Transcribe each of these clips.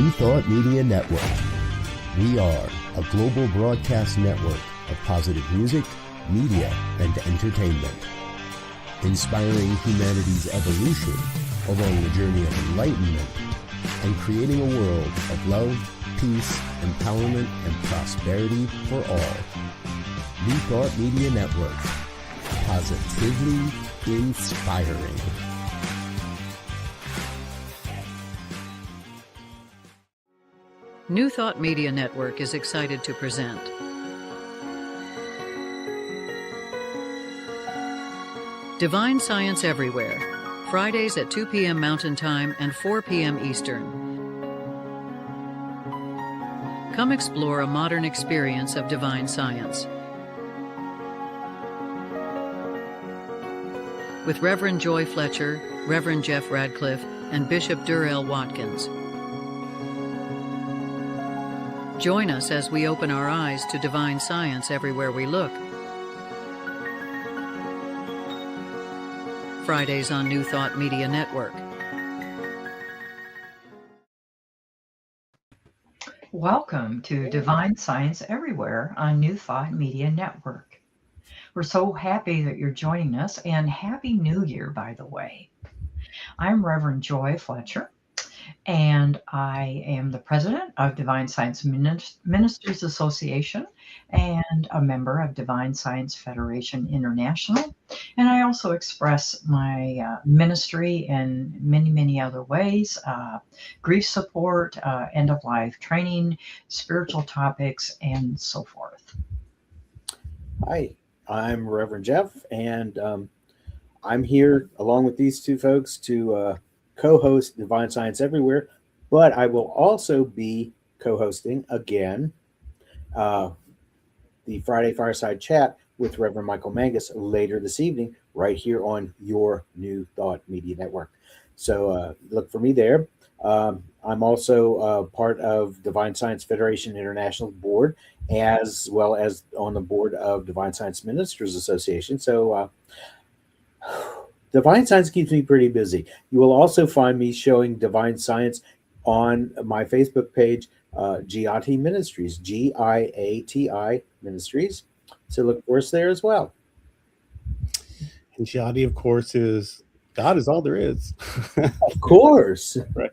New Thought Media Network. We are a global broadcast network of positive music, media, and entertainment, inspiring humanity's evolution along the journey of enlightenment and creating a world of love, peace, empowerment, and prosperity for all. New Thought Media Network. Positively inspiring. New Thought Media Network is excited to present Divine Science Everywhere, Fridays at 2 p.m. Mountain Time and 4 p.m. Eastern. Come explore a modern experience of divine science with Reverend Joy Fletcher, Reverend Jeff Radcliff, and Bishop Durrell Watkins. Join us as we open our eyes to divine science everywhere we look. Fridays on New Thought Media Network. Welcome to Divine Science Everywhere on New Thought Media Network. We're so happy that you're joining us, and Happy New Year, by the way. I'm Reverend Joy Fletcher, and I am the president of Divine Science Ministers Association and a member of Divine Science Federation International. And I also express my ministry in many, many other ways: grief support, end-of-life training, spiritual topics, and so forth. Hi, I'm Reverend Jeff, and I'm here along with these two folks to co-host Divine Science Everywhere, but I will also be co-hosting again the Friday Fireside Chat with Reverend Michael Mangus later this evening, right here on your New Thought Media Network. So look for me there. I'm also part of Divine Science Federation International Board, as well as on the board of Divine Science Ministers Association. So Divine Science keeps me pretty busy. You will also find me showing Divine Science on my Facebook page, Giati Ministries, Giati Ministries. So look for us there as well. And Giati, of course, is God is all there is. Of course. Right.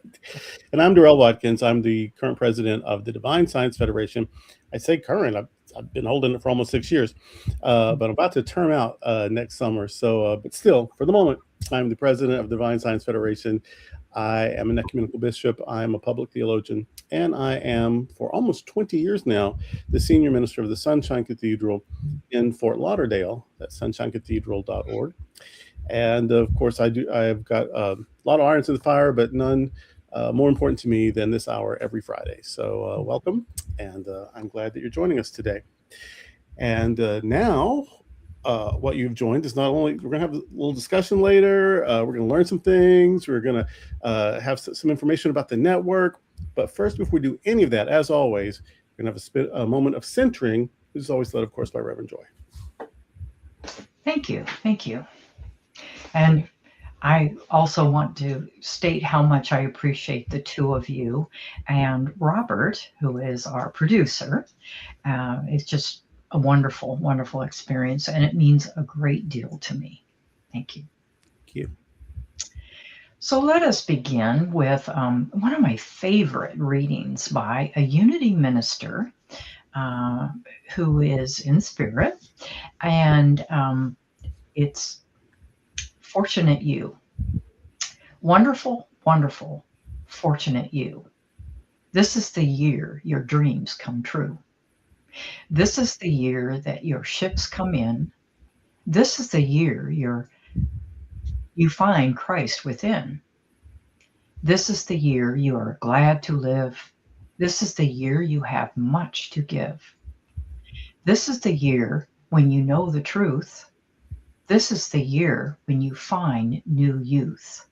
And I'm Durrell Watkins. I'm the current president of the Divine Science Federation. I say current. I've been holding it for almost 6 years, but I'm about to term out next summer. So, but still, for the moment, I'm the president of Divine Science Federation. I am an ecumenical bishop. I am a public theologian, and I am, for almost 20 years now, the senior minister of the Sunshine Cathedral in Fort Lauderdale. That's sunshinecathedral.org. And of course, I've got a lot of irons in the fire, but none more important to me than this hour every Friday. So welcome, and I'm glad that you're joining us today. And now what you've joined is not only, we're going to have a little discussion later, we're going to learn some things, we're going to have some information about the network. But first, before we do any of that, as always, we're going to have a moment of centering, which is always led, of course, by Reverend Joy. Thank you. Thank you. And I also want to state how much I appreciate the two of you and Robert, who is our producer. It's just a wonderful, wonderful experience, and it means a great deal to me. Thank you. Thank you. So let us begin with one of my favorite readings by a Unity minister who is in spirit, and it's Fortunate You. Wonderful, wonderful, fortunate you. This is the year your dreams come true. This is the year that your ships come in. This is the year you find Christ within. This is the year you are glad to live. This is the year you have much to give. This is the year when you know the truth. This is the year when you find new youth.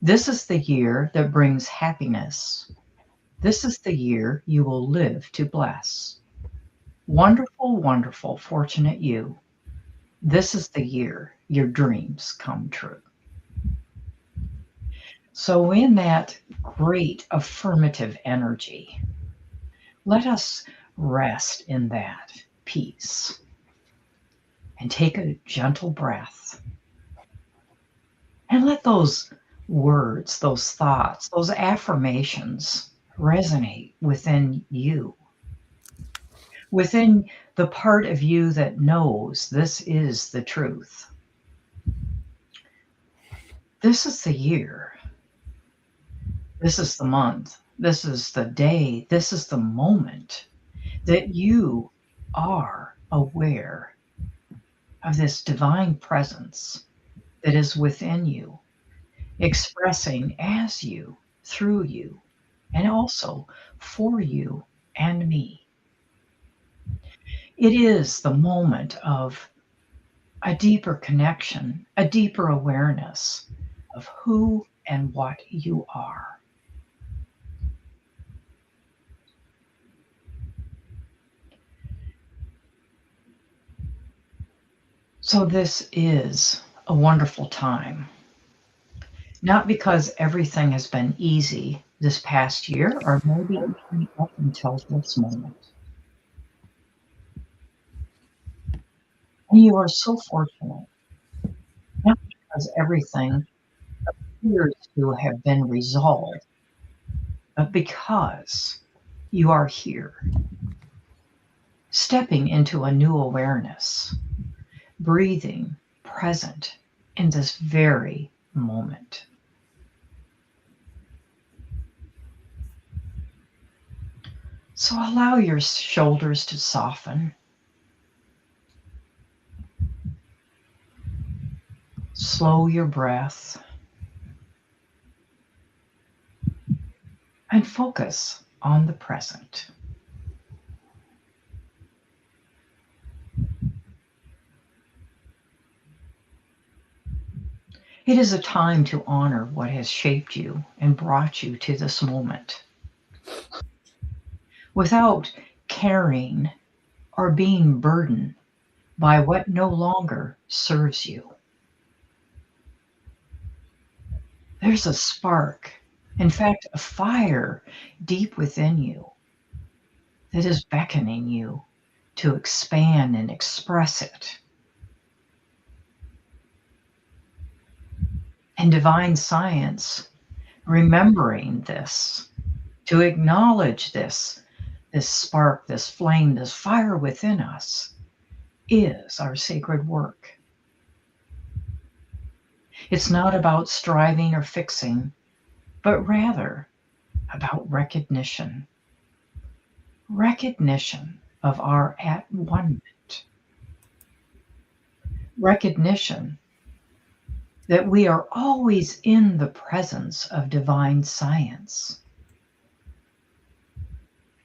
This is the year that brings happiness. This is the year you will live to bless. Wonderful, wonderful, fortunate you. This is the year your dreams come true. So, in that great affirmative energy, let us rest in that peace and take a gentle breath and let those words, those thoughts, those affirmations resonate within you, within the part of you that knows this is the truth. This is the year. This is the month. This is the day. This is the moment that you are aware of this divine presence that is within you, expressing as you, through you, and also for you and me. It is the moment of a deeper connection, a deeper awareness of who and what you are. So, this is a wonderful time, not because everything has been easy this past year, or maybe even up until this moment. And you are so fortunate, not because everything appears to have been resolved, but because you are here, stepping into a new awareness, breathing present in this very moment. So allow your shoulders to soften. Slow your breath and focus on the present. It is a time to honor what has shaped you and brought you to this moment without carrying or being burdened by what no longer serves you. There's a spark, in fact, a fire deep within you that is beckoning you to expand and express it. And divine science, remembering this, to acknowledge this spark, this flame, this fire within us, is our sacred work. It's not about striving or fixing, but rather about recognition of our at one-ment, recognition that we are always in the presence of divine science.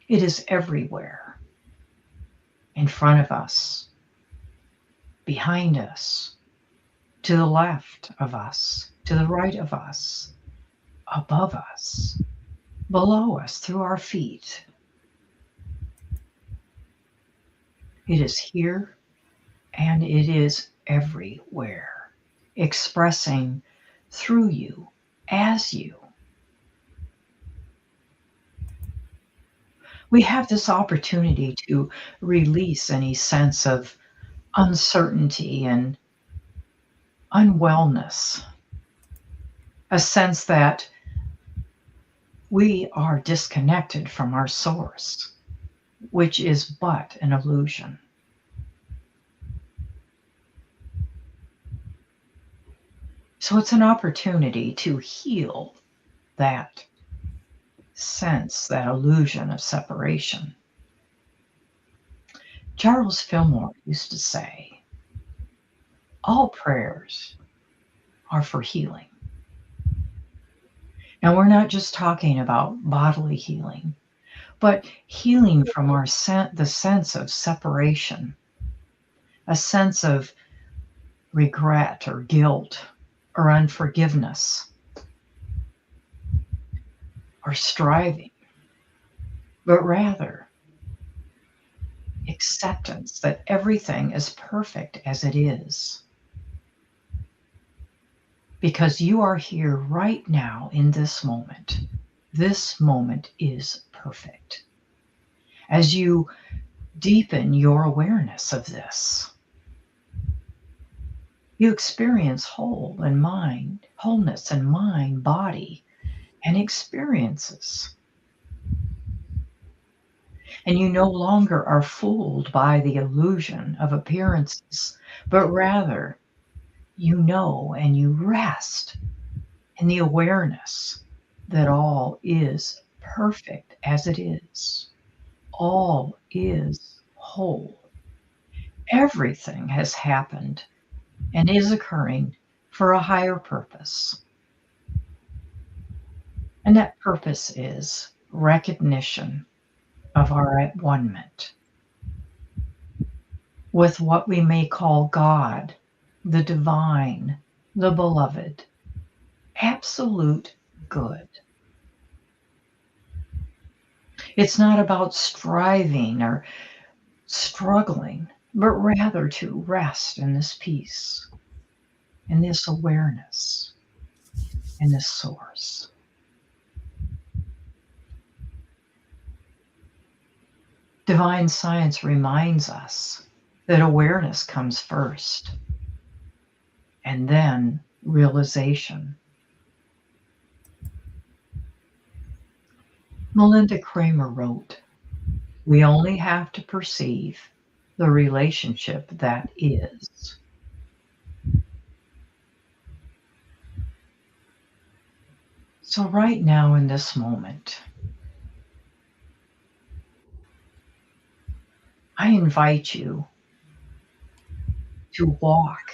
It is everywhere, in front of us, behind us, to the left of us, to the right of us, above us, below us, through our feet. It is here and it is everywhere, expressing through you, as you. We have this opportunity to release any sense of uncertainty and unwellness, a sense that we are disconnected from our source, which is but an illusion. So it's an opportunity to heal that sense, that illusion of separation. Charles Fillmore used to say, all prayers are for healing. Now, we're not just talking about bodily healing, but healing from the sense of separation, a sense of regret or guilt or unforgiveness or striving, but rather acceptance that everything is perfect as it is. because you are here right now in this moment. This moment is perfect. As you deepen your awareness of this, you experience wholeness in mind, body, and experiences. And you no longer are fooled by the illusion of appearances, but rather you know and you rest in the awareness that all is perfect as it is. All is whole. Everything has happened and is occurring for a higher purpose. And that purpose is recognition of our at one-ment with what we may call God, the divine, the beloved, absolute good. It's not about striving or struggling, but rather to rest in this peace, in this awareness, in this source. Divine science reminds us that awareness comes first, and then realization. Melinda Kramer wrote, "We only have to perceive the relationship that is." So right now in this moment, I invite you to walk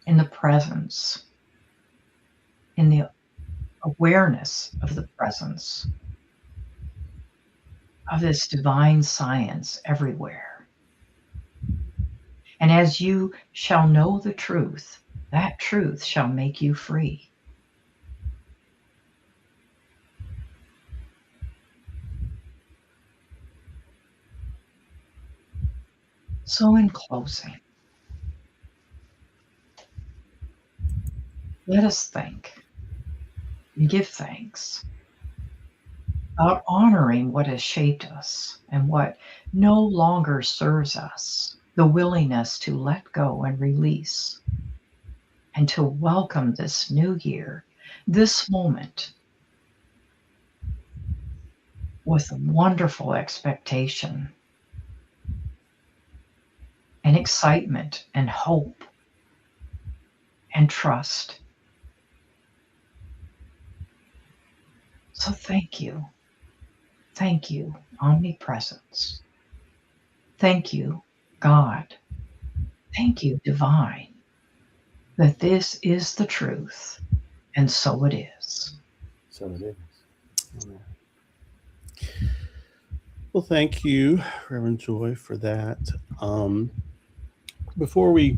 in the presence, in the awareness of the presence of this divine science everywhere. And as you shall know the truth, that truth shall make you free. So in closing, let us think and give thanks about honoring what has shaped us and what no longer serves us, the willingness to let go and release, and to welcome this new year, this moment, with wonderful expectation and excitement and hope and trust. So thank you. Thank you, omnipresence. Thank you, God. Thank you, divine, that this is the truth, and so it is. So it is. Amen. Well, thank you, Reverend Joy, for that. Before we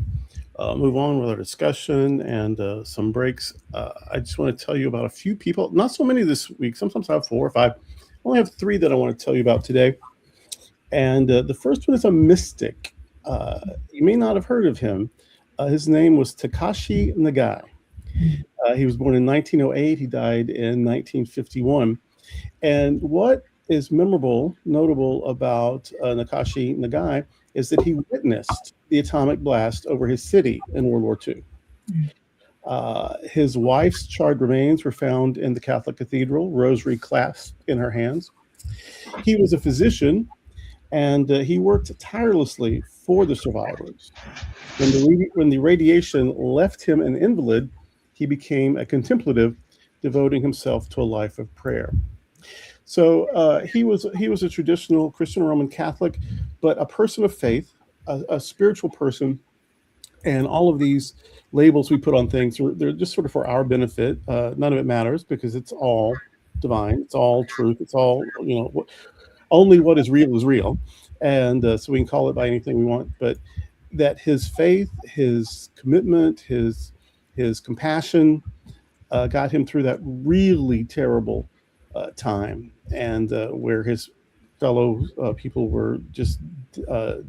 move on with our discussion and some breaks, I just want to tell you about a few people. Not so many this week. Sometimes I have 4 or 5. I only have 3 that I want to tell you about today. And the first one is a mystic. You may not have heard of him. His name was Takashi Nagai. He was born in 1908. He died in 1951. And what is notable about Takashi Nagai is that he witnessed the atomic blast over his city in World War II. His wife's charred remains were found in the Catholic cathedral, rosary clasped in her hands. He was a physician, and he worked tirelessly for the survivors. When the radiation left him an invalid, he became a contemplative, devoting himself to a life of prayer. So he was a traditional Christian Roman Catholic, but a person of faith, a spiritual person, and all of these labels we put on things, they're just sort of for our benefit. None of it matters because it's all divine, it's all truth, it's all, only what is real, and so we can call it by anything we want. But that his faith, his commitment, his compassion got him through that really terrible time, and where his fellow people were just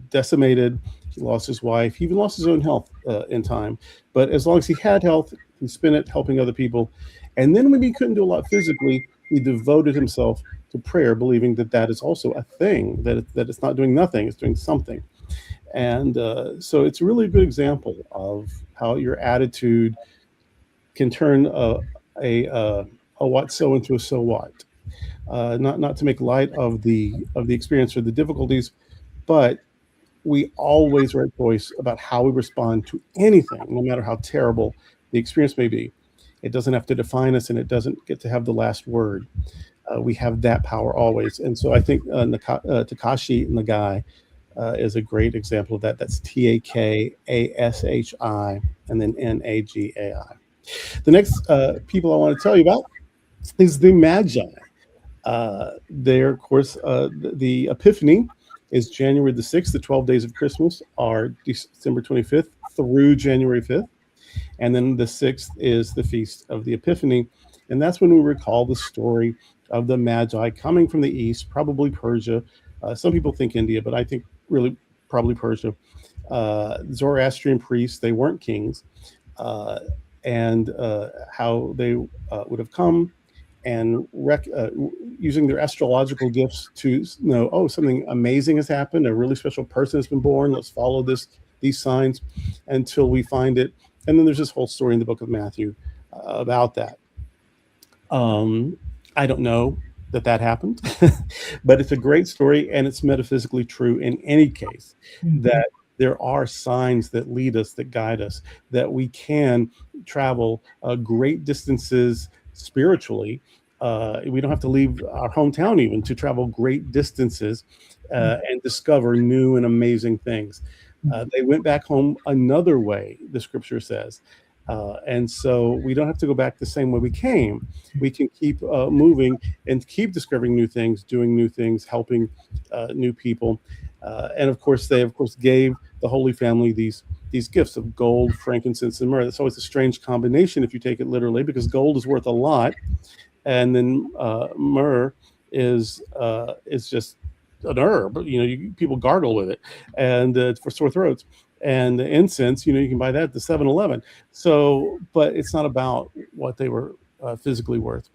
decimated. He lost his wife. He even lost his own health in time. But as long as he had health, he spent it helping other people. And then when he couldn't do a lot physically, he devoted himself to prayer, believing that that is also a thing, that it's not doing nothing, it's doing something. And so it's a really good example of how your attitude can turn a what so into a so what. Not to make light of the experience or the difficulties, but we always are at choice about how we respond to anything, no matter how terrible the experience may be. It doesn't have to define us, and it doesn't get to have the last word. We have that power always. And so I think Takashi Nagai is a great example of that. That's Takashi and then Nagai. The next people I want to tell you about is the Magi. There, of course, the Epiphany is January the 6th. The 12 days of Christmas are December 25th through January 5th. And then the 6th is the Feast of the Epiphany. And that's when we recall the story of the Magi coming from the East, probably Persia. Some people think India, but I think really probably Persia. Zoroastrian priests, they weren't kings. And how they would have come and using their astrological gifts to know, oh, something amazing has happened. A really special person has been born. Let's follow these signs until we find it. And then there's this whole story in the book of Matthew about that. I don't know that happened, but it's a great story, and it's metaphysically true in any case, that there are signs that lead us, that guide us, that we can travel great distances spiritually. We don't have to leave our hometown even to travel great distances and discover new and amazing things. They went back home another way, the scripture says. And so we don't have to go back the same way we came. We can keep moving and keep discovering new things, doing new things, helping new people. And of course, they gave the Holy Family these gifts of gold, frankincense, and myrrh. That's always a strange combination if you take it literally, because gold is worth a lot, and then myrrh is just an herb. People gargle with it, and for sore throats. And the incense, you can buy that at the 7-Eleven. So, but it's not about what they were physically worth.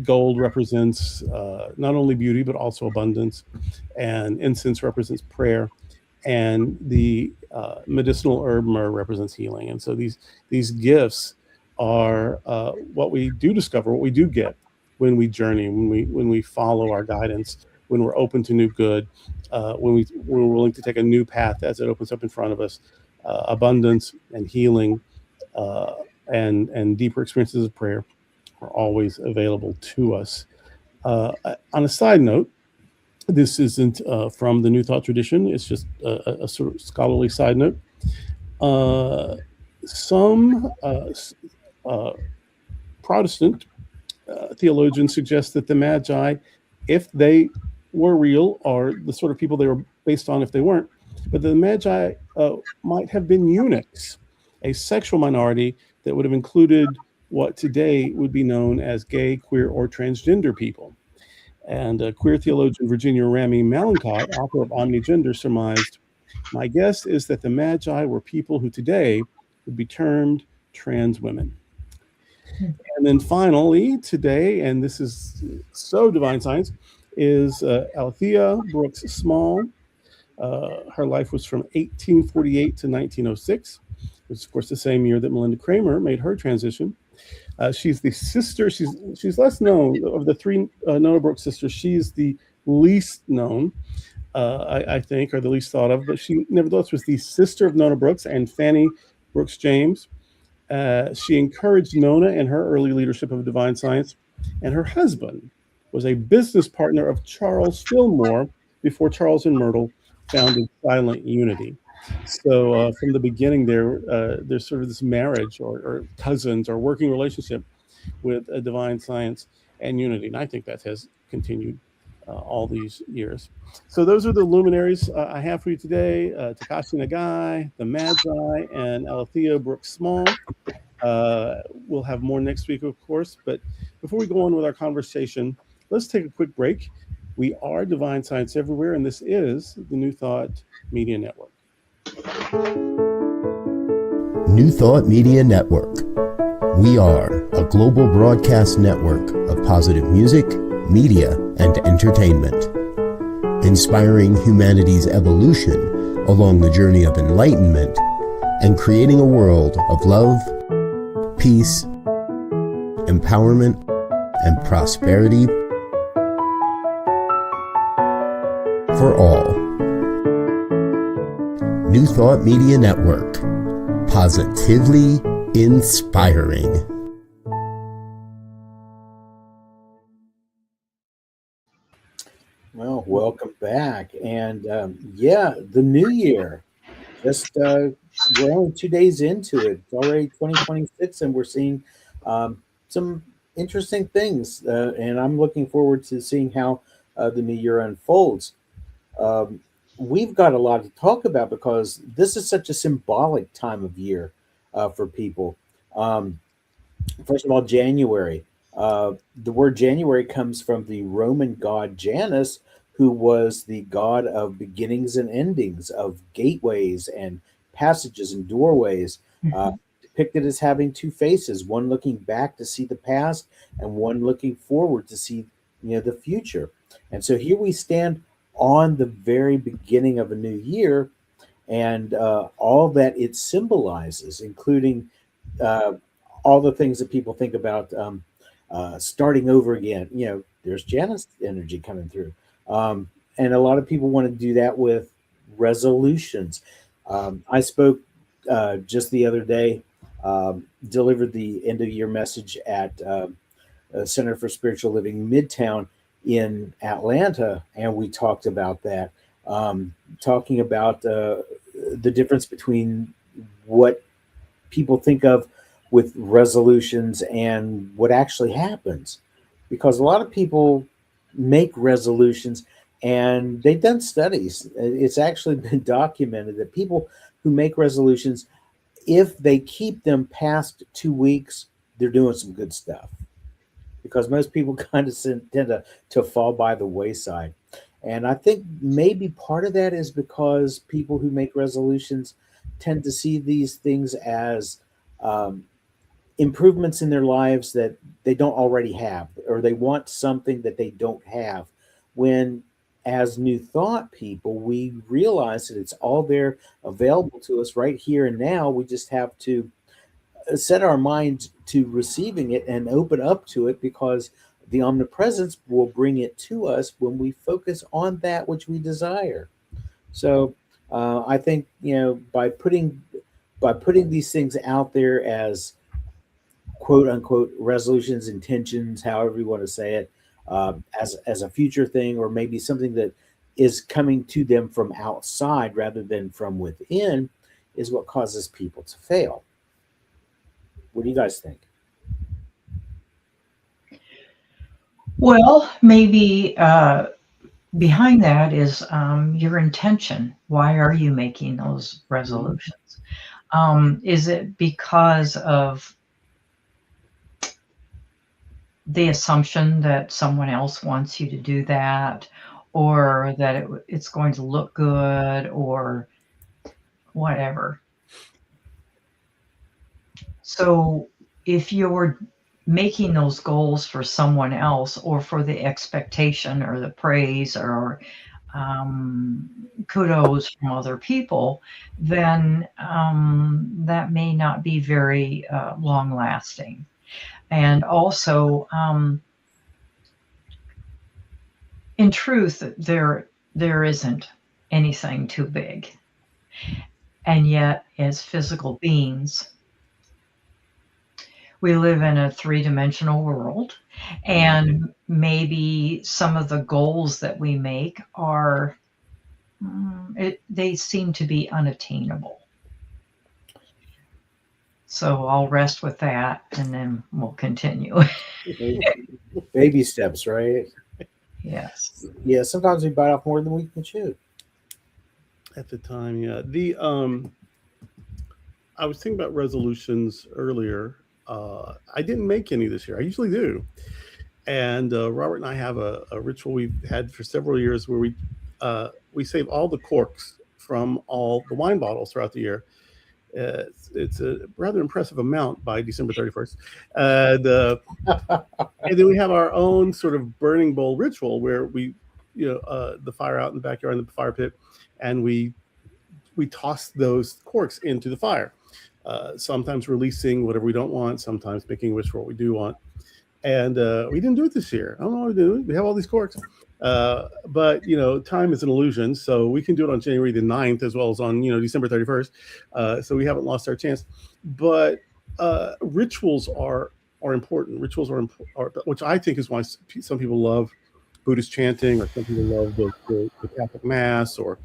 Gold represents not only beauty, but also abundance. And incense represents prayer. And the medicinal herb myrrh represents healing. And so these gifts are what we do discover, what we do get when we journey, when we follow our guidance, when we're open to new good, when we're willing to take a new path as it opens up in front of us. Abundance and healing and deeper experiences of prayer are always available to us. On a side note, this isn't from the New Thought tradition. It's just a sort of scholarly side note. Some Protestant theologians suggest that the Magi, if they were real, are the sort of people they were based on if they weren't, but the Magi might have been eunuchs, a sexual minority that would have included what today would be known as gay, queer, or transgender people. And queer theologian Virginia Ramey Malincott, author of Omnigender, surmised, "My guess is that the Magi were people who today would be termed trans women." And then finally today, and this is so divine science, is Althea Brooks Small. Her life was from 1848 to 1906, which is of course the same year that Melinda Kramer made her transition. She's the sister. She's less known of the three Nona Brooks sisters. She's the least known, I think, or the least thought of. But she nevertheless was the sister of Nona Brooks and Fanny Brooks James. She encouraged Nona in her early leadership of divine science, and her husband was a business partner of Charles Fillmore before Charles and Myrtle founded Silent Unity. So from the beginning, there's sort of this marriage or cousins or working relationship with a divine science and unity. And I think that has continued all these years. So those are the luminaries I have for you today. Takashi Nagai, the Magi, and Althea Brooks Small. We'll have more next week, of course. But before we go on with our conversation, let's take a quick break. We are Divine Science Everywhere, and this is the New Thought Media Network. New Thought Media Network. We are a global broadcast network of positive music, media, and entertainment, inspiring humanity's evolution along the journey of enlightenment and creating a world of love, peace, empowerment, and prosperity for all. New Thought Media Network. Positively inspiring. Well, welcome back. And the new year. Just we're only 2 days into it. It's already 2026, and we're seeing some interesting things. And I'm looking forward to seeing how the new year unfolds. We've got a lot to talk about because this is such a symbolic time of year for people. First of all, January. The word January comes from the Roman god Janus, who was the god of beginnings and endings, of gateways and passages and doorways, depicted as having two faces, one looking back to see the past and one looking forward to see the future. And so here we stand on the very beginning of a new year, and all that it symbolizes, including all the things that people think about starting over again. There's Janus energy coming through. And a lot of people want to do that with resolutions. I spoke just the other day, delivered the end of year message at Center for Spiritual Living Midtown in Atlanta, and we talked about that, talking about the difference between what people think of with resolutions and what actually happens, because a lot of people make resolutions, and they've done studies. It's actually been documented that people who make resolutions, if they keep them past 2 weeks, they're doing some good stuff, because most people kind of tend to fall by the wayside. And I think maybe part of that is because people who make resolutions tend to see these things as improvements in their lives that they don't already have, or they want something that they don't have. When, as New Thought people, we realize that it's all there available to us right here and now. We just have to set our mind to receiving it and open up to it, because the omnipresence will bring it to us when we focus on that which we desire. So I think by putting these things out there as quote unquote resolutions, intentions, however you want to say it, as a future thing, or maybe something that is coming to them from outside rather than from within, is what causes people to fail. What do you guys think? Well, maybe behind that is your intention. Why are you making those resolutions? Is it because of the assumption that someone else wants you to do that, or that it's going to look good, or whatever? So if you're making those goals for someone else, or for the expectation or the praise or kudos from other people, then that may not be very long lasting. And also, in truth, there isn't anything too big. And yet, as physical beings, we live in a three-dimensional world, and maybe some of the goals that we make are, they seem to be unattainable. So I'll rest with that, and then we'll continue. Baby steps, right? Yes. Yeah, sometimes we bite off more than we can chew. At the time, yeah. I was thinking about resolutions earlier. I didn't make any this year. I usually do. And Robert and I have a ritual we've had for several years where we save all the corks from all the wine bottles throughout the year. It's a rather impressive amount by December 31st. And then we have our own sort of burning bowl ritual where we, the fire out in the backyard in the fire pit, and we toss those corks into the fire. Sometimes releasing whatever we don't want, sometimes making a wish for what we do want. And we didn't do it this year. I don't know what to do. We have all these corks. But time is an illusion, so we can do it on January the 9th as well as on December 31st. So we haven't lost our chance. But rituals are important. Rituals are which I think is why some people love Buddhist chanting, or some people love the Catholic Mass, or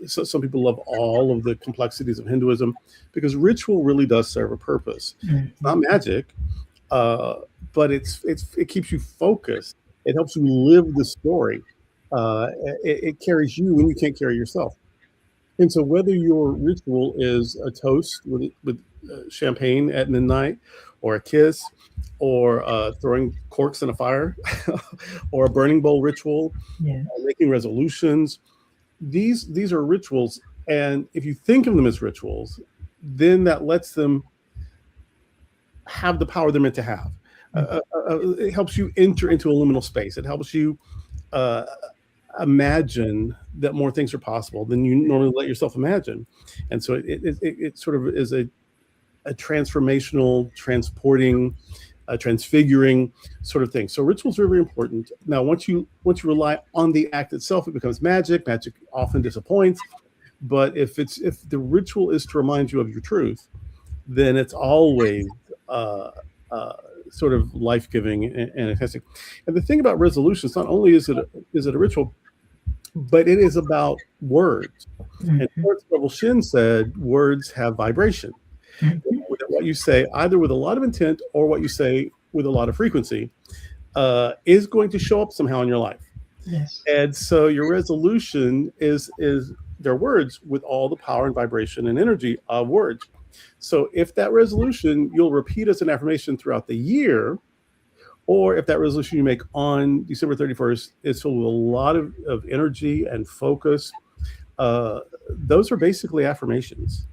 so some people love all of the complexities of Hinduism, because ritual really does serve a purpose. Mm-hmm. It's not magic, but it keeps you focused. It helps you live the story. It carries you when you can't carry yourself. And so whether your ritual is a toast with champagne at midnight, or a kiss, or throwing corks in a fire, or a burning bowl ritual, making resolutions, these are rituals. And if you think of them as rituals, then that lets them have the power they're meant to have. It helps you enter into a liminal space. It helps you imagine that more things are possible than you normally let yourself imagine. And so it sort of is a transformational, transporting, transfiguring sort of thing. So rituals are very important. Now, once you rely on the act itself, it becomes magic. Magic often disappoints. But if the ritual is to remind you of your truth, then it's always sort of life-giving and enhancing. And the thing about resolutions, not only is it a ritual, but it is about words. Mm-hmm. And Lawrence Bevel Shin said words have vibration. Mm-hmm. What you say, either with a lot of intent or what you say with a lot of frequency, is going to show up somehow in your life. Yes. And so your resolution is their words with all the power and vibration and energy of words. So if that resolution you'll repeat as an affirmation throughout the year, or if that resolution you make on December 31st is filled with a lot of energy and focus, those are basically affirmations.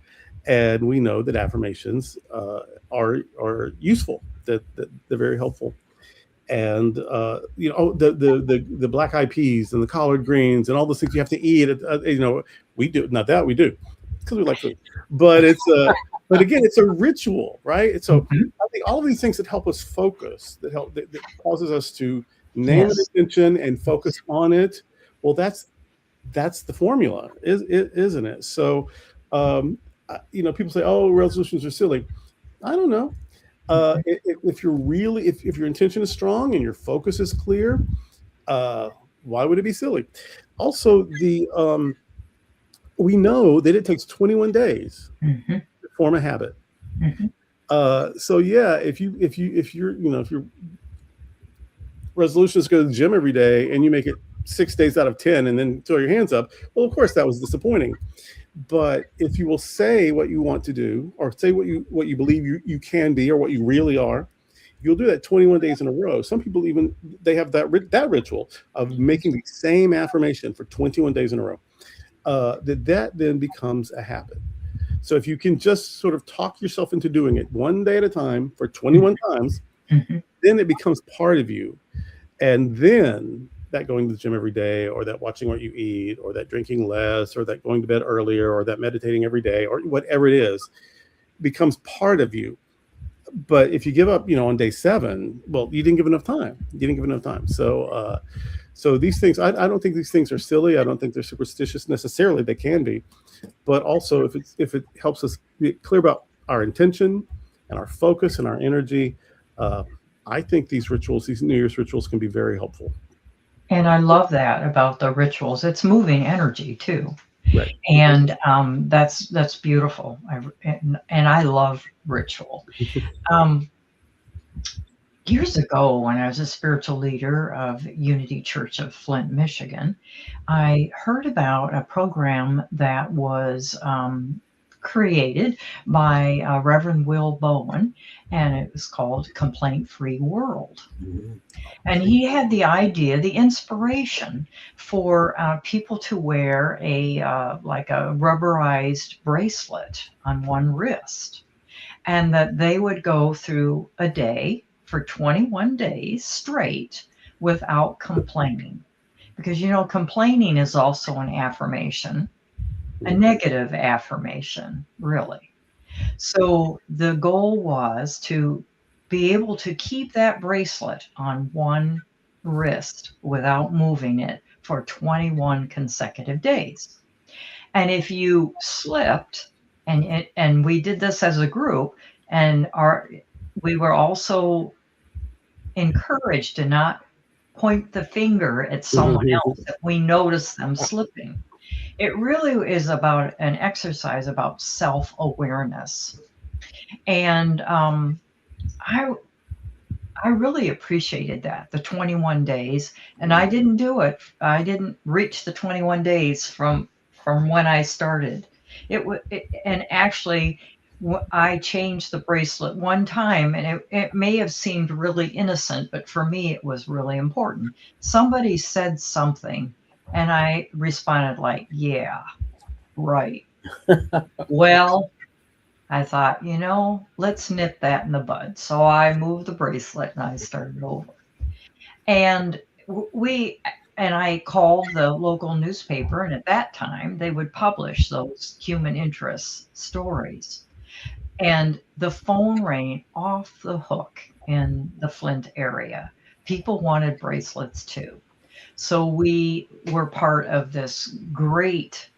And we know that affirmations are useful, that they're very helpful. And the black eyed peas and the collard greens and all those things you have to eat, we do, not that we do, because we like food, but but again, it's a ritual, right? So I think all of these things that help us focus, that causes us to name an intention and focus on it. Well, that's the formula, isn't it? So, people say, "Oh, resolutions are silly." I don't know. If your intention is strong and your focus is clear, why would it be silly? Also, we know that it takes 21 days to form a habit. So yeah, if your resolution is to go to the gym every day and you make it 6 days out of 10 and then throw your hands up, well, of course that was disappointing. But if you will say what you want to do, or say what you believe you can be, or what you really are, you'll do that 21 days in a row. Some people they have that ritual of making the same affirmation for 21 days in a row. That then becomes a habit. So if you can just sort of talk yourself into doing it one day at a time for 21 times, then it becomes part of you. And then that going to the gym every day, or that watching what you eat, or that drinking less, or that going to bed earlier, or that meditating every day, or whatever it is, becomes part of you. But if you give up, on day 7, well, you didn't give enough time. So these things, I don't think these things are silly. I don't think they're superstitious necessarily. They can be, but also if it helps us be clear about our intention and our focus and our energy, I think these New Year's rituals can be very helpful. And I love that about the rituals. It's moving energy too. Right. And that's beautiful. And I love ritual. Years ago, when I was a spiritual leader of Unity Church of Flint, Michigan, I heard about a program that was created by Reverend Will Bowen, and it was called Complaint Free World. Mhm. And he had the idea, the inspiration for people to wear like a rubberized bracelet on one wrist, and that they would go through a day for 21 days straight without complaining. Because, complaining is also an affirmation, a negative affirmation, really. So the goal was to be able to keep that bracelet on one wrist without moving it for 21 consecutive days. And if you slipped, and we did this as a group, and we were also encouraged to not point the finger at someone else if we noticed them slipping. It really is about an exercise about self-awareness. And I really appreciated that, the 21 days. And I didn't do it. I didn't reach the 21 days from when I started. And actually, I changed the bracelet one time, and it may have seemed really innocent, but for me, it was really important. Somebody said something, and I responded like, yeah, right. Well, I thought, let's nip that in the bud. So I moved the bracelet and I started over. And I called the local newspaper, and at that time they would publish those human interest stories. And the phone rang off the hook in the Flint area. People wanted bracelets too. So we were part of this great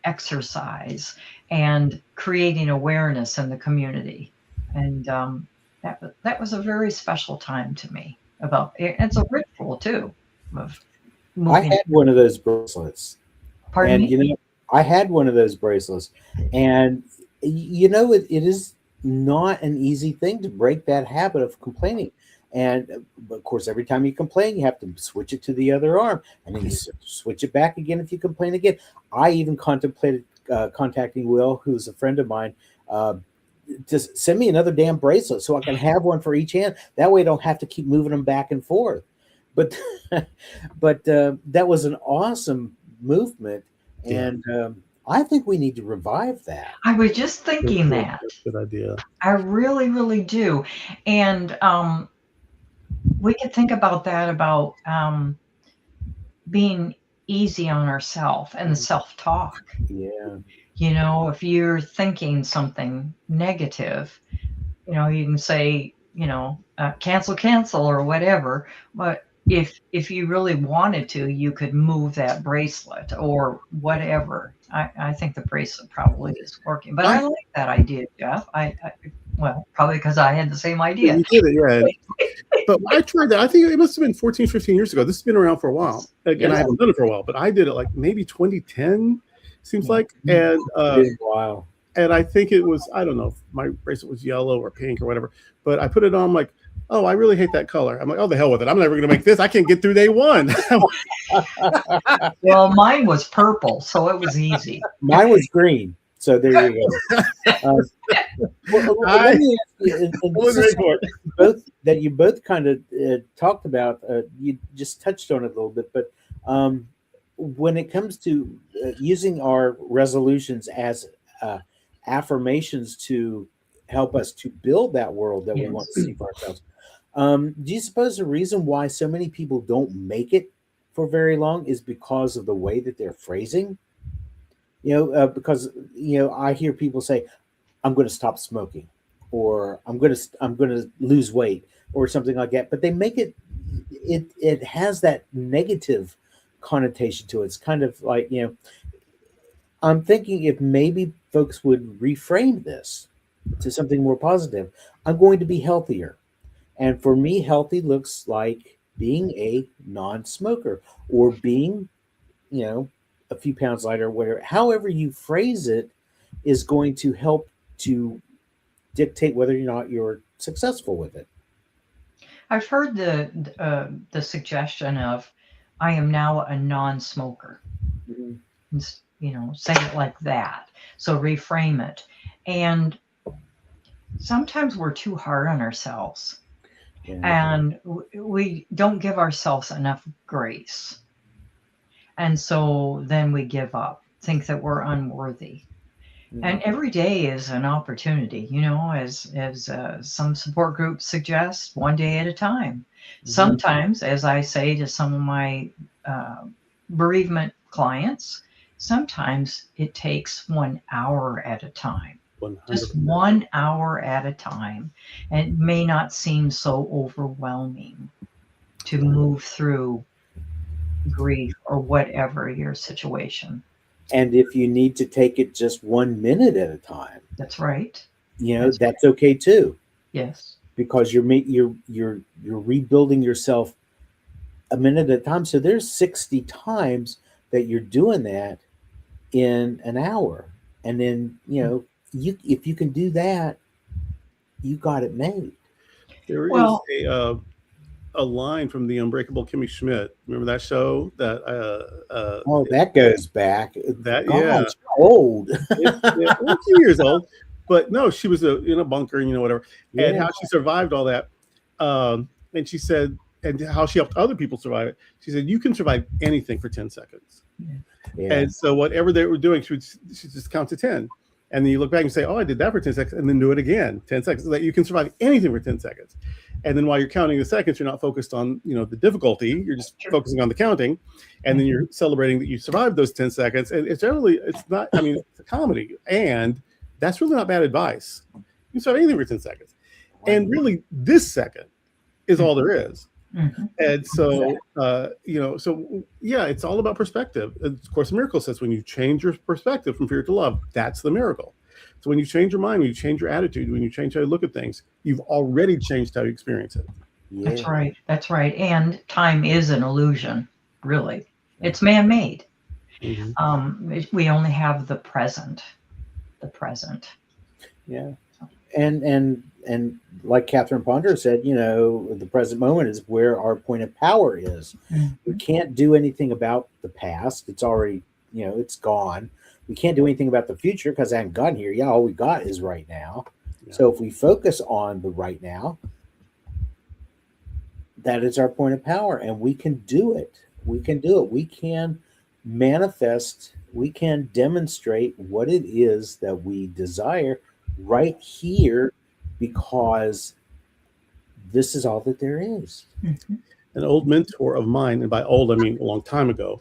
exercise and creating awareness in the community. And that was a very special time to me. It's a ritual too of I moving. had one of those bracelets. Pardon And me? I had one of those bracelets, and it is not an easy thing to break that habit of complaining. And of course, every time you complain, you have to switch it to the other arm, and then you switch it back again if you complain again. I even contemplated contacting Will, who's a friend of mine, just send me another damn bracelet so I can have one for each hand. That way, I don't have to keep moving them back and forth. But that was an awesome movement, and I think we need to revive that. I was just thinking that. Good idea. I really, really do. And we could think about that, about being easy on ourselves and the self-talk. Yeah. If you're thinking something negative, you can say, cancel or whatever. But if you really wanted to, you could move that bracelet or whatever. I think the bracelet probably is working, but I like that idea, Jeff. Well, probably because I had the same idea. You did it, yeah. But I tried that. I think it must have been 14, 15 years ago. This has been around for a while. Again, I haven't done it for a while, but I did it like maybe 2010, seems like. And wow. And I think it was, I don't know if my bracelet was yellow or pink or whatever, but I put it on like, oh, I really hate that color. I'm like, oh, the hell with it. I'm never going to make this. I can't get through day one. Well, mine was purple, so it was easy. Mine was green. So there you go. Let me ask you, both that you both kind of talked about, you just touched on it a little bit, but when it comes to using our resolutions as affirmations to help us to build that world that we want to see for ourselves, do you suppose the reason why so many people don't make it for very long is because of the way that they're phrasing? Because I hear people say, "I'm going to stop smoking," or "I'm going to lose weight," or something like that. But they make it has that negative connotation to it. It's kind of like, I'm thinking if maybe folks would reframe this to something more positive. I'm going to be healthier, and for me, healthy looks like being a non-smoker or being, a few pounds lighter, whatever. However you phrase it is going to help to dictate whether or not you're successful with it. I've heard the suggestion of, I am now a non-smoker. Mm-hmm. Say it like that. So reframe it. And sometimes we're too hard on ourselves, and we don't give ourselves enough grace. And so then we give up, think that we're unworthy. And every day is an opportunity, as some support groups suggest, one day at a time. Sometimes, as I say to some of my bereavement clients, sometimes it takes 1 hour at a time. 100%. Just 1 hour at a time. And it may not seem so overwhelming to move through grief or whatever your situation. And if you need to take it just 1 minute at a time, That's right. that's okay too. Yes. Because you're rebuilding yourself a minute at a time. So there's 60 times that you're doing that in an hour. And then, if you can do that, you got it made. There is a line from the Unbreakable Kimmy Schmidt. Remember that show? That goes back. It's old. A few years old. But no, she was in a bunker, whatever. Yeah. And how she survived all that. And she said, and how she helped other people survive it. She said, you can survive anything for 10 seconds. Yeah. And so whatever they were doing, she just count to 10. And then you look back and say, oh, I did that for 10 seconds, and then do it again, 10 seconds. So that you can survive anything for 10 seconds. And then while you're counting the seconds, you're not focused on, the difficulty. You're just focusing on the counting. And then you're celebrating that you survived those 10 seconds. And it's not, it's a comedy. And that's really not bad advice. You can survive anything for 10 seconds. And really, this second is all there is. Mm-hmm. And so, it's all about perspective. Of course, the miracle says when you change your perspective from fear to love, that's the miracle. So when you change your mind, when you change your attitude, when you change how you look at things, you've already changed how you experience it. Yeah. That's right. And time is an illusion, really. It's man-made. Mm-hmm. We only have the present. Yeah. And like Catherine Ponder said, the present moment is where our point of power is. Mm-hmm. We can't do anything about the past. It's already, it's gone. We can't do anything about the future because I haven't gotten here. Yeah, all we got is right now. Yeah. So if we focus on the right now, that is our point of power, and we can do it. We can do it. We can manifest. We can demonstrate what it is that we desire right here, because this is all that there is. Mm-hmm. An old mentor of mine, and by old I mean a long time ago,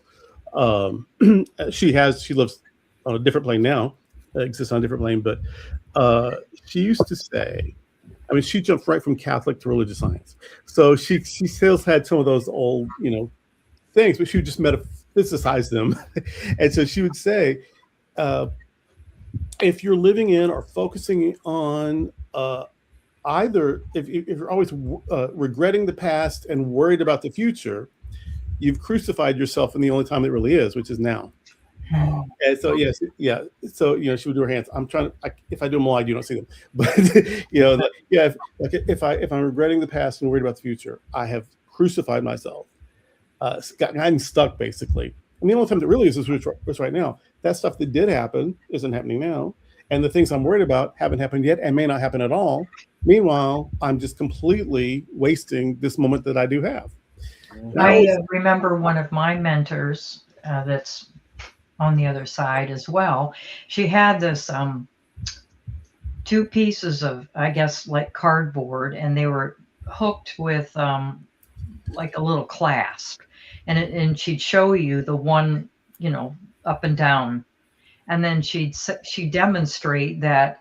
she lives on a different plane now, exists on a different plane, but she used to say, she jumped right from Catholic to religious science. So she still had some of those old, things, but she would just metaphysicize them. And so she would say, if you're living in or focusing on either, if you're always regretting the past and worried about the future, you've crucified yourself in the only time that really is, which is now. And so, yes, yeah. So, she would do her hands. I'm trying to, if I do them live, you don't see them. But, if I'm regretting the past and worried about the future, I have crucified myself, gotten stuck, basically. And the only time that really is right now. That stuff that did happen isn't happening now. And the things I'm worried about haven't happened yet and may not happen at all. Meanwhile, I'm just completely wasting this moment that I do have. I remember one of my mentors that's on the other side as well. She had this 2 pieces of, I guess, like cardboard, and they were hooked with like a little clasp. And she'd show you the one, up and down. And then she'd demonstrate that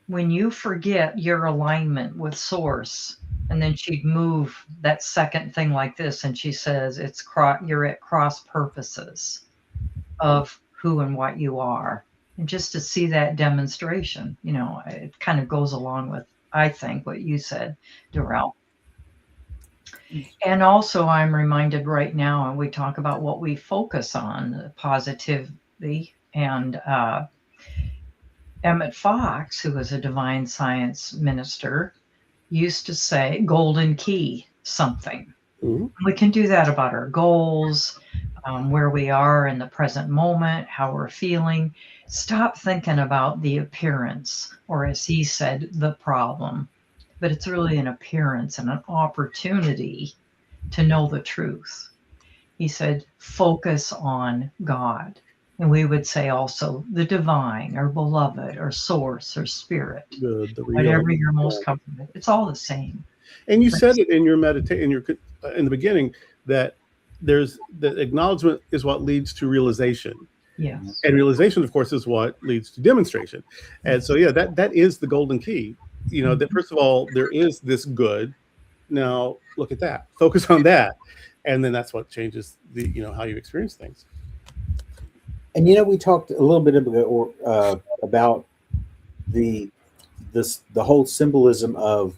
when you forget your alignment with source, and then she'd move that second thing like this, and she says you're at cross purposes of who and what you are. And just to see that demonstration, it kind of goes along with, I think, what you said, Durrell. And also I'm reminded right now, and we talk about what we focus on, positively, and Emmett Fox, who was a divine science minister, used to say golden key something. Mm-hmm. We can do that about our goals, where we are in the present moment, how we're feeling. Stop thinking about the appearance, or as he said, the problem, but it's really an appearance and an opportunity to know the truth. He said, focus on God. And we would say also the divine or beloved or source or spirit, the real, whatever you're most comfortable with. It's all the same. And you said it in your meditation, in the beginning, that there's the acknowledgement is what leads to realization. Yes. And realization, of course, is what leads to demonstration. And so, yeah, that is the golden key. You know, that first of all, there is this good. Now look at that. Focus on that. And then that's what changes the, you know, how you experience things. And you know, we talked a little bit about the whole symbolism of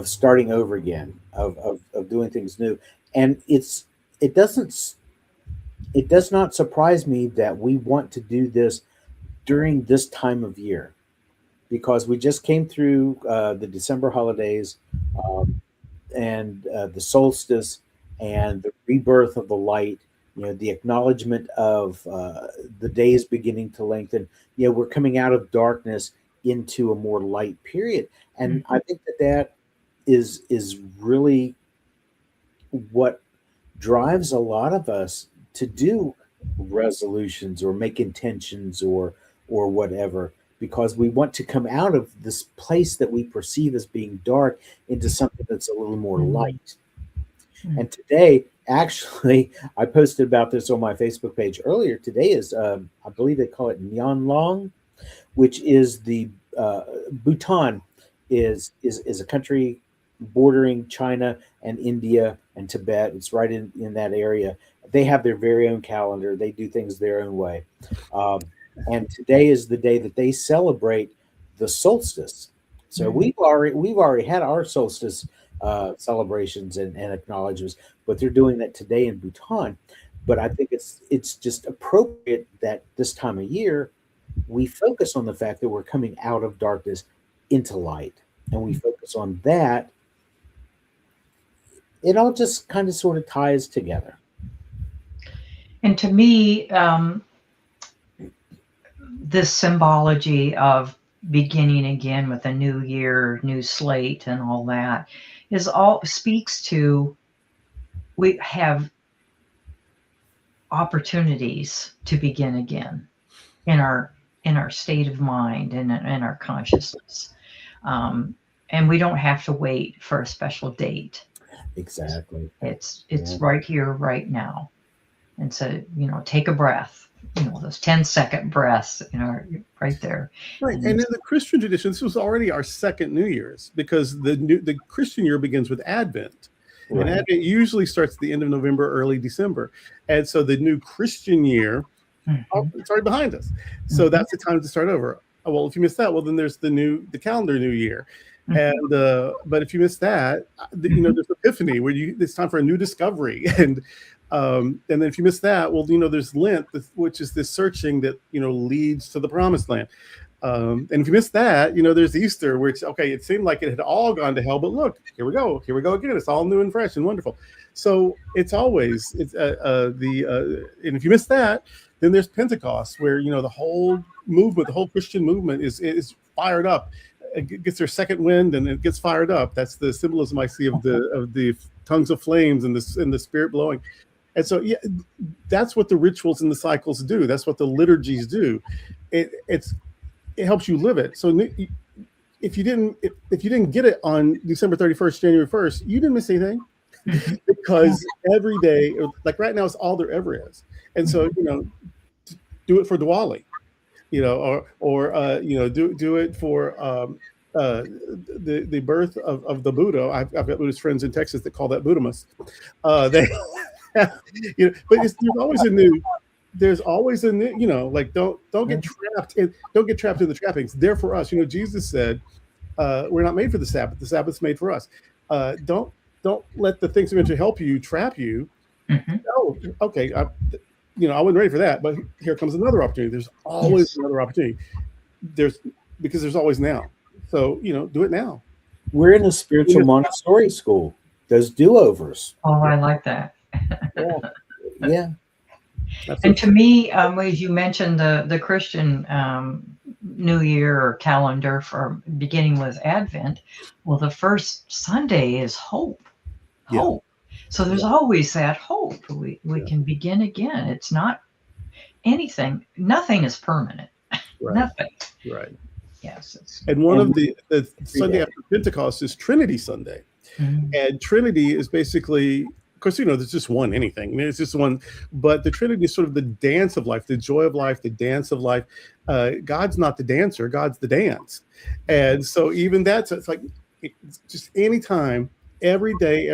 starting over again, of doing things new, and it does not surprise me that we want to do this during this time of year, because we just came through the December holidays, and the solstice and the rebirth of the light. You know, the acknowledgement of the days beginning to lengthen. You know, we're coming out of darkness into a more light period, and I think that is really what drives a lot of us to do resolutions or make intentions or whatever, because we want to come out of this place that we perceive as being dark into something that's a little more light. And today, actually, I posted about this on my Facebook page earlier. Today is, I believe they call it Myeonlong, which is the Bhutan is a country bordering China and India and Tibet. It's right in that area. They have their very own calendar. They do things their own way. And today is the day that they celebrate the solstice. So we've already had our solstice celebrations and acknowledgments, but they're doing that today in Bhutan. But I think it's just appropriate that this time of year we focus on the fact that we're coming out of darkness into light, and we focus on that. It all just kind of sort of ties together. And to me, this symbology of beginning again with a new year, new slate, and all that speaks to, we have opportunities to begin again in our state of mind and in our consciousness, and we don't have to wait for a special date. Exactly. It's right here, right now. And so, you know, take a breath, you know, those 10-second breaths, you know, right there. Right. And in the Christian tradition, this was already our second New Year's, because the Christian year begins with Advent. Right. And Advent usually starts at the end of November, early December. And so the new Christian year, it's already behind us. So that's the time to start over. Well, if you miss that, well, then there's the calendar new year. And but if you miss that, you know, there's Epiphany, where it's time for a new discovery. And then if you miss that, well, you know, there's Lent, which is this searching that, you know, leads to the promised land. And if you miss that, you know, there's Easter, which, okay, it seemed like it had all gone to hell, but look, here we go again. It's all new and fresh and wonderful. So and if you miss that, then there's Pentecost, where, you know, the whole Christian movement is fired up. It gets their second wind and it gets fired up. That's the symbolism I see of the tongues of flames and the Spirit blowing. And so, yeah, that's what the rituals and the cycles do. That's what the liturgies do. It helps you live it. So if you didn't get it on December 31st, January 1st, you didn't miss anything, because every day, like right now, is all there ever is. And so, you know, do it for Diwali, you know, or you know, do it for the birth of the Buddha. I've got Buddhist friends in Texas that call that Buddhamas. You know, but there's always a new, you know, like don't get trapped in the trappings. They're for us. You know, Jesus said, we're not made for the Sabbath. The Sabbath's made for us. Don't let the things that are going to help you trap you. Oh, okay. You know, I wasn't ready for that, but here comes another opportunity. There's always another opportunity. Because there's always now. So, you know, do it now. We're in a spiritual Montessori school. Those do-overs. Oh, I like that. Yeah. And to me, as you mentioned, the Christian New Year or calendar for beginning with Advent, well, the first Sunday is hope. Yeah. Hope. So there's always that hope. We can begin again. It's not anything. Nothing is permanent. Right. Nothing. Right. Yes. And one of the Sunday after Pentecost is Trinity Sunday. Mm-hmm. And Trinity is basically, of course, there's just one anything. I mean, it's just one, but the Trinity is sort of the dance of life, the joy of life, the dance of life. God's not the dancer, God's the dance. And so even that's, it's like, it's just anytime, every day,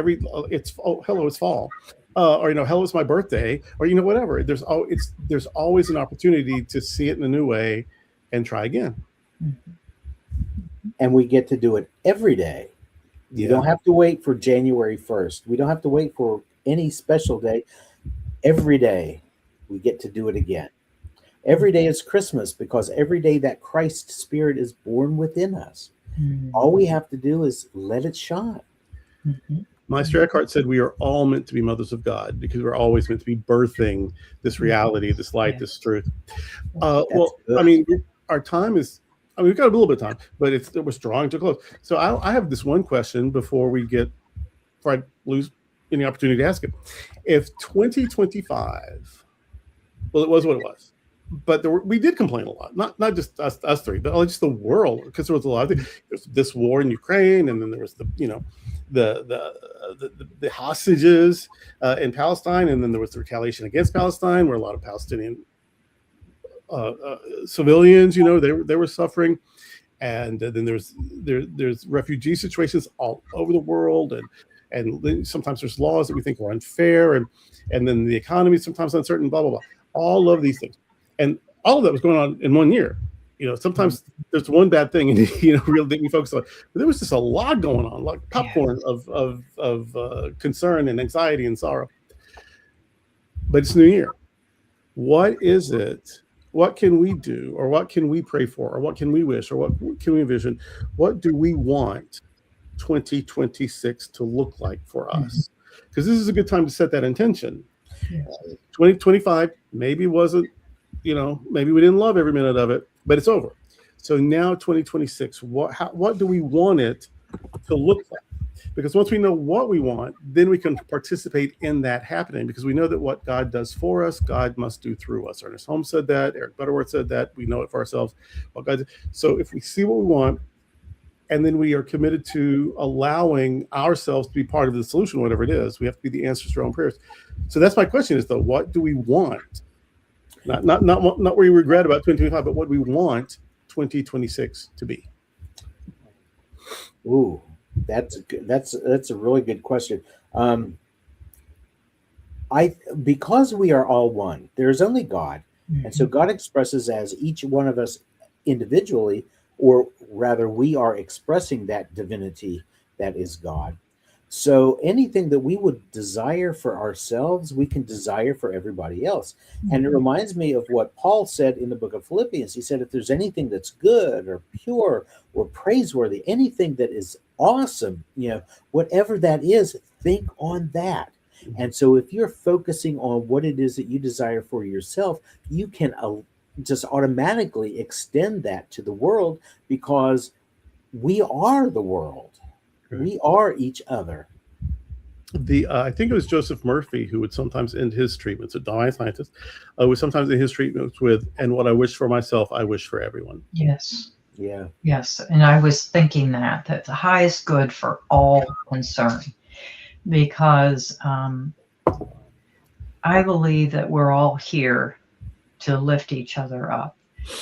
it's, oh, hello, it's fall. Or, hello, it's my birthday, or, whatever. There's always an opportunity to see it in a new way and try again. And we get to do it every day. You don't have to wait for January 1st. We don't have to wait for any special day. Every day we get to do it again. Every day is Christmas because every day that Christ spirit is born within us. Mm-hmm. All we have to do is let it shine. Mm-hmm. Meister Eckhart said we are all meant to be mothers of God because we're always meant to be birthing this reality, this light, this truth. Our time is, we've got a little bit of time, but it was drawing to a close. So I have this one question before I lose any opportunity to ask it. If 2025, well, it was what it was, but we did complain a lot, not just us three, but just the world, because there was a lot of things. There's this war in Ukraine, and then there was the hostages in Palestine, and then there was the retaliation against Palestine, where a lot of Palestinian civilians, they were suffering, and then there's refugee situations all over the world, and sometimes there's laws that we think are unfair, and then the economy is sometimes uncertain, blah blah blah. All of these things, and all of that was going on in 1 year. Sometimes there's one bad thing, and real thing we focus on. But there was just a lot going on, like popcorn of concern and anxiety and sorrow. But it's New Year. What is it? What can we do, or what can we pray for, or what can we wish, or what can we envision? What do we want 2026 to look like for us? Because this is a good time to set that intention. 2025 maybe wasn't, maybe we didn't love every minute of it, but it's over. So now 2026, what do we want it to look like? Because once we know what we want, then we can participate in that happening, because we know that what God does for us, God must do through us. Ernest Holmes said that. Eric Butterworth said that. We know it for ourselves. So if we see what we want, and then we are committed to allowing ourselves to be part of the solution, whatever it is, we have to be the answers to our own prayers. So that's my question is, though, what do we want? Not what we regret about 2025, but what we want 2026 to be. Ooh. That's a really good question. Because we are all one, there's only God, and so God expresses as each one of us individually, or rather, we are expressing that divinity that is God. So anything that we would desire for ourselves, we can desire for everybody else. And it reminds me of what Paul said in the book of Philippians. He said, if there's anything that's good or pure or praiseworthy, anything that is awesome, whatever that is, think on that. And so if you're focusing on what it is that you desire for yourself, you can just automatically extend that to the world, because we are the world. We are each other. I think it was Joseph Murphy who would sometimes end his treatments, a divine scientist, would sometimes end his treatments with, and what I wish for myself, I wish for everyone. Yes. Yeah. Yes. And I was thinking that the highest good for all concerned, because I believe that we're all here to lift each other up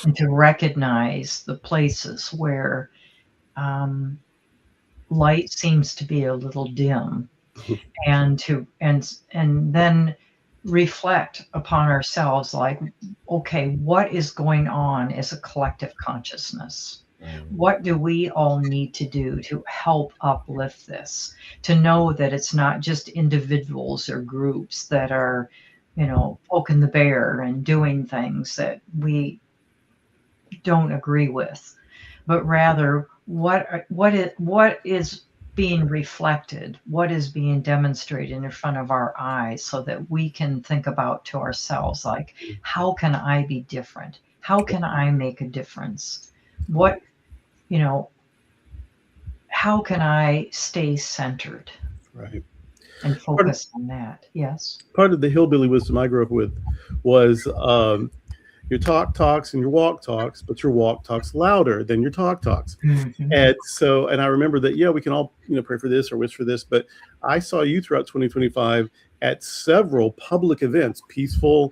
and to recognize the places where light seems to be a little dim, and then reflect upon ourselves, like, okay, what is going on as a collective consciousness? What do we all need to do to help uplift this, to know that it's not just individuals or groups that are, poking the bear and doing things that we don't agree with, but rather what is being reflected, what is being demonstrated in front of our eyes, so that we can think about to ourselves, like, how can I be different? How can I make a difference? What, you know, how can I stay centered Right. and focus on that? Yes. Part of the hillbilly wisdom I grew up with was your talk talks and your walk talks, but your walk talks louder than your talk talks. Mm-hmm. And so, and I remember that, yeah, we can all, pray for this or wish for this, but I saw you throughout 2025 at several public events, peaceful,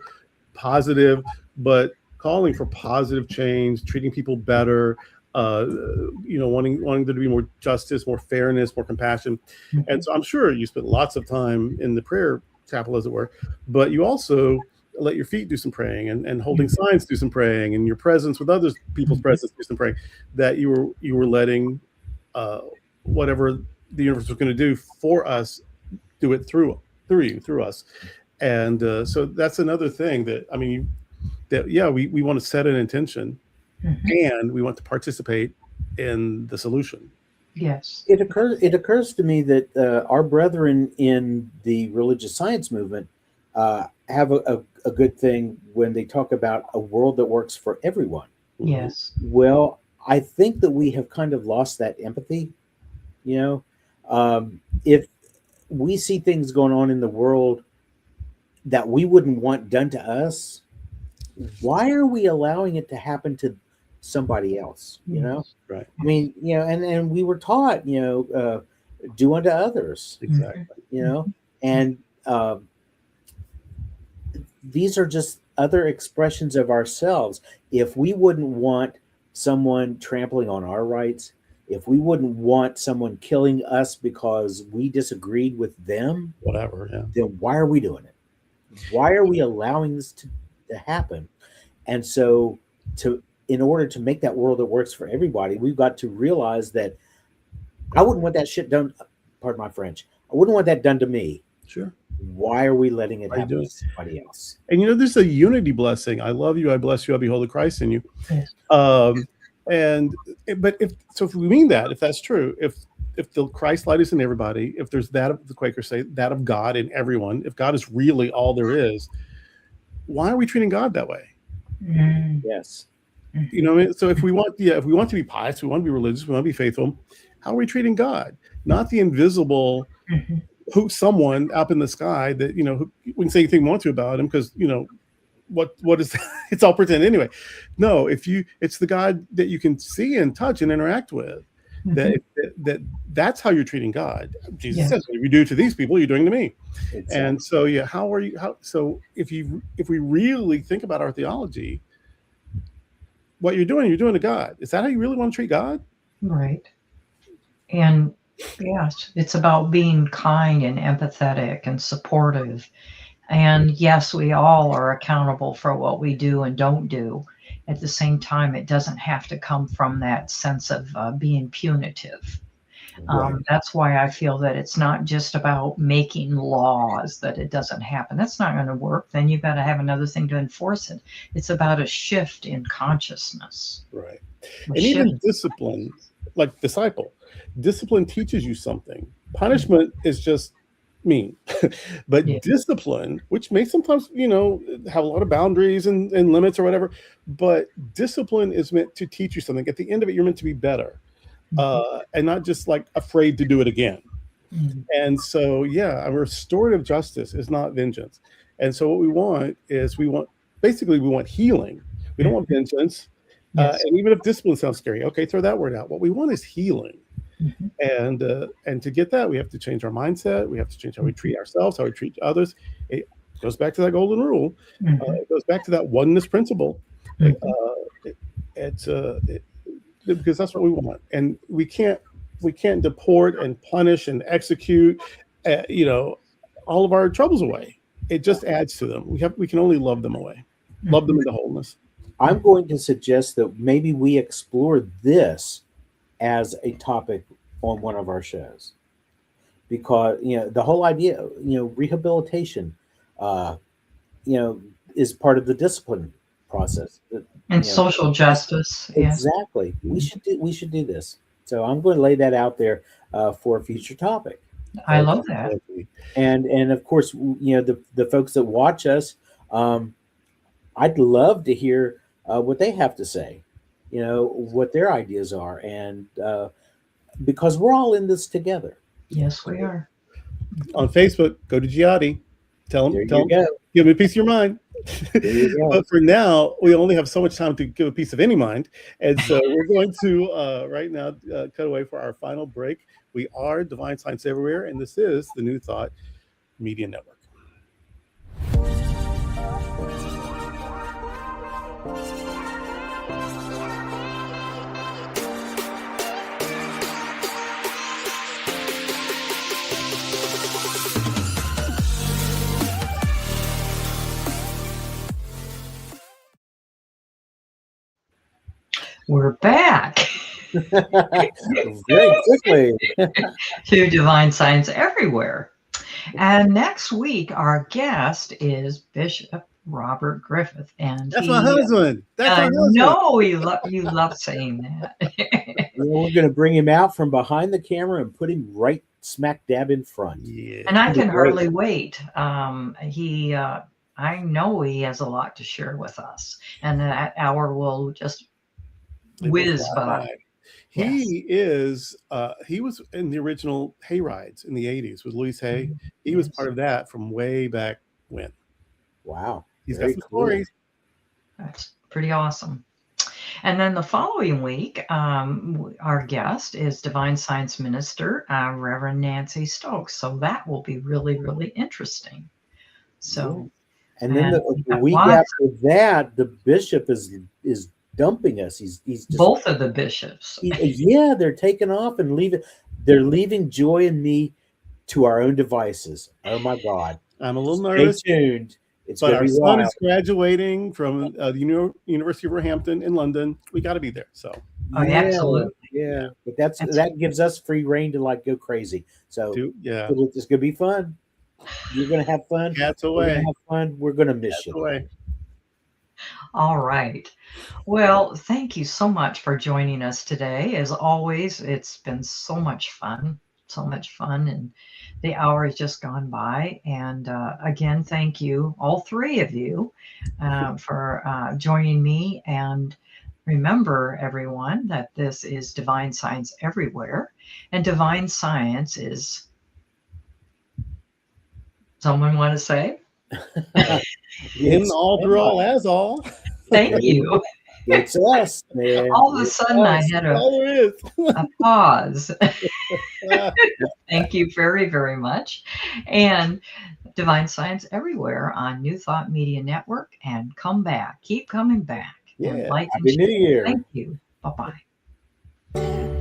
positive, but calling for positive change, treating people better, wanting there to be more justice, more fairness, more compassion. Mm-hmm. And so I'm sure you spent lots of time in the prayer chapel, as it were, but you also let your feet do some praying, and holding signs do some praying, and your presence with others, people's presence do some praying, that you were letting whatever the universe was going to do for us, do it through us. And so that's another thing that, we want to set an intention, and we want to participate in the solution. Yes. It occurs to me that our brethren in the religious science movement have a good thing when they talk about a world that works for everyone. Yes. Well, I think that we have kind of lost that empathy. If we see things going on in the world that we wouldn't want done to us, why are we allowing it to happen to somebody else? Right. I mean, and we were taught, do unto others. Exactly. And these are just other expressions of ourselves. If we wouldn't want someone trampling on our rights, if we wouldn't want someone killing us because we disagreed with them, whatever, yeah, then why are we doing it? Why are we allowing this to happen? And so in order to make that world that works for everybody, we've got to realize that I wouldn't want that shit done, pardon my French, I wouldn't want that done to me. Sure. Why are we letting it happen to somebody else? And there's a unity blessing. I love you, I bless you, I behold the Christ in you. Yes. But if we mean that, if that's true, if the Christ light is in everybody, if there's that of the Quakers say, that of God in everyone, if God is really all there is, why are we treating God that way? Yes. So if we want to be pious, we want to be religious, we want to be faithful, how are we treating God? Not the invisible someone up in the sky that we can say anything we want to about him, because what is that? It's all pretend anyway. No, it's the God that you can see and touch and interact with. That's how you're treating God. Jesus says, if you do to these people, you're doing to me. Exactly. And so if we really think about our theology, what you're doing to God. Is that how you really want to treat God? Right. And yes, it's about being kind and empathetic and supportive. And yes, we all are accountable for what we do and don't do. At the same time, it doesn't have to come from that sense of being punitive. Right. That's why I feel that it's not just about making laws that it doesn't happen. That's not going to work. Then you've got to have another thing to enforce it. It's about a shift in consciousness. Right. And even discipline, like discipline teaches you something. Punishment is just mean. But discipline, which may sometimes, have a lot of boundaries and limits or whatever, but discipline is meant to teach you something. At the end of it, you're meant to be better. And not just like afraid to do it again. And so, restorative justice is not vengeance. And so what we want is we want healing. We don't want vengeance. And even if discipline sounds scary, okay, throw that word out. What we want is healing. And to get that, we have to change our mindset. We have to change how we treat ourselves, how we treat others. It goes back to that golden rule. It goes back to that oneness principle. Because that's what we want, and we can't deport and punish and execute, all of our troubles away. It just adds to them. We can only love them away, love them into wholeness. I'm going to suggest that maybe we explore this as a topic on one of our shows, because the whole idea, rehabilitation, is part of the discipline process. And social justice. Exactly. We should do this. So I'm going to lay that out there for a future topic. I love that. And of course, the folks that watch us, I'd love to hear what they have to say, what their ideas are, and because we're all in this together. Yes, we are. On Facebook, go to Giotti. Tell him, give me a piece of your mind. But for now, we only have so much time to give a piece of any mind. And so we're going to right now cut away for our final break. We are Divine Science Everywhere, and this is the New Thought Media Network. We're back. Very quickly. To Divine Science Everywhere. And next week, our guest is Bishop Robert Griffith. And that's my husband. That's my husband. No, you love saying that. We're going to bring him out from behind the camera and put him right smack dab in front. Yeah. And I can hardly wait. I know he has a lot to share with us. And that hour will just whiz by. He was in the original Hay Rides in the 80s with Louise Hay. Mm-hmm. He was part of that from way back when. Wow. He's got some stories. That's pretty awesome. And then the following week, our guest is Divine Science Minister, Reverend Nancy Stokes. So that will be really, really interesting. So, and then the week after that, the bishop is dumping us. He's just, both of the bishops. They're taking off and leaving. They're leaving Joy and me to our own devices. Oh my God! I'm a little nervous. Stay tuned. But our son is graduating from the University of Roehampton in London. We got to be there. So absolutely, yeah. But that gives us free reign to like go crazy. So it's gonna be fun. You're gonna have fun. That's away. We're gonna have fun. We're gonna miss you. Away. All right. Well, thank you so much for joining us today. As always, it's been so much fun, and the hour has just gone by. And again, thank you, all three of you, for joining me. And remember, everyone, that this is Divine Science Everywhere. And Divine Science is, someone want to say? In all, through all, as all. Thank you. It's us, man. All of a sudden, I had a pause. Thank you very, very much. And Divine Science Everywhere on New Thought Media Network. And come back. Keep coming back. Yeah. And like Happy New Year. Thank you. Bye-bye.